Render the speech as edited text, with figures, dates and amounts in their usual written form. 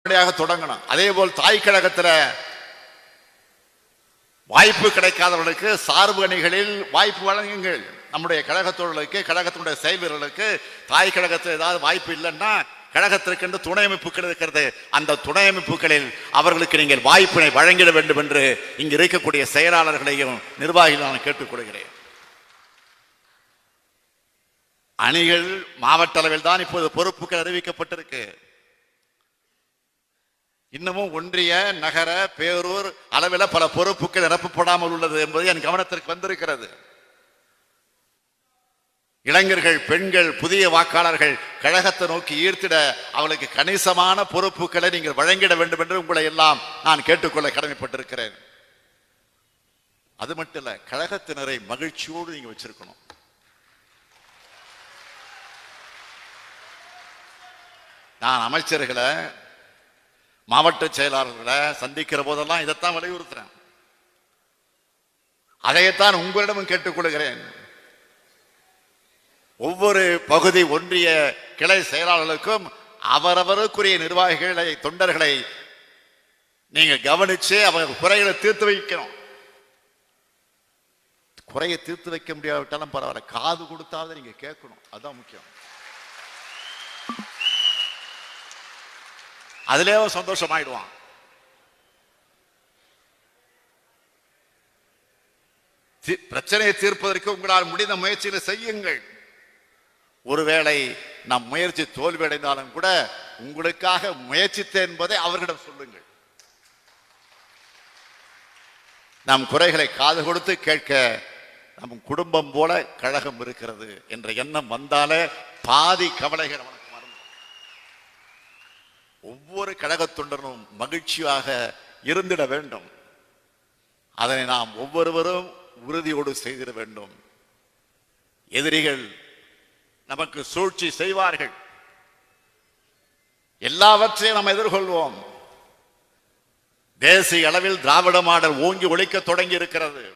தொடங்கணும். அதே போல் தாய் கழகத்தில் வாய்ப்பு கிடைக்காதவர்களுக்கு சார்பு அணிகளில் வாய்ப்பு வழங்குங்கள். நம்முடைய கழகத்தோழர்களுக்கு, கழகத்தினுடைய செயல்வீரர்களுக்கு தாய் கழகத்தில் ஏதாவது வாய்ப்பு இல்லைன்னா கழகத்திற்கென்று துணை அமைப்புகள் இருக்கிறது. அந்த துணை அமைப்புகளில் அவர்களுக்கு நீங்கள் வாய்ப்பினை வழங்கிட வேண்டும் என்று இங்கு இருக்கக்கூடிய செயலாளர்களையும் நிர்வாகிகள் நான் கேட்டுக்கொள்கிறேன். அணிகள் மாவட்ட அளவில் தான் இப்போது பொறுப்புகள் அறிவிக்கப்பட்டிருக்கு. இன்னமும் ஒன்றிய, நகர, பேரூர் அளவில் பல பொறுப்புகள் நிரப்பப்படாமல் உள்ளது என்பது என் கவனத்திற்கு வந்திருக்கிறது. இளைஞர்கள், பெண்கள், புதிய வாக்காளர்கள் கழகத்தை நோக்கி ஈர்த்திட அவளுக்கு கணிசமான பொறுப்புகளை நீங்கள் வழங்கிட வேண்டும் என்று உங்களை எல்லாம் நான் கேட்டுக்கொள்ள கடமைப்பட்டிருக்கிறேன். அது மட்டும் இல்ல, கழகத்தினரை மகிழ்ச்சியோடு நீங்க வச்சிருக்கணும். நான் அமைச்சர்களை, மாவட்ட செயலாளர்களை சந்திக்கிற போதெல்லாம் இதைத்தான் வலியுறுத்துறேன். அதைத்தான் உங்களிடமும் கேட்டுக்கொள்கிறேன். ஒவ்வொரு பகுதி, ஒன்றிய கிளை செயலாளர்களுக்கும் அவரவருக்குரிய நிர்வாகிகளை, தொண்டர்களை நீங்க கவனிச்சு அவங்க குறைகளை தீர்த்து வைக்கணும். குறையை தீர்த்து வைக்க முடியாவிட்டாலும் பரவாயில்ல, காது கொடுத்தாவது நீங்க கேட்கணும். அதுதான் முக்கியம். அதிலே சந்தோஷமாயிடுவான். பிரச்சனையை தீர்ப்பதற்கு உங்களால் முடிந்த முயற்சிகளை செய்யுங்கள். ஒருவேளை நம் முயற்சி தோல்வி அடைந்தாலும் கூட உங்களுக்காக முயற்சித்தேன் என்பதை அவர்களிடம் சொல்லுங்கள். நம் குறைகளை காது கொடுத்து கேட்க நம் குடும்பம் போல கழகம் இருக்கிறது என்ற எண்ணம் வந்தாலே பாதி கவலைகள் அவனுக்கு மறந்து. ஒவ்வொரு கழகத் தொண்டனும் மகிழ்ச்சியாக இருந்திட வேண்டும். அதனை நாம் ஒவ்வொருவரும் உறுதியோடு செய்திட வேண்டும். எதிரிகள் நமக்கு சூழ்ச்சி செய்வார்கள். எல்லாவற்றையும் நாம் எதிர்கொள்வோம். தேசிய அளவில் திராவிட மாடல் ஓங்கி ஒழிக்க தொடங்கி இருக்கிறது.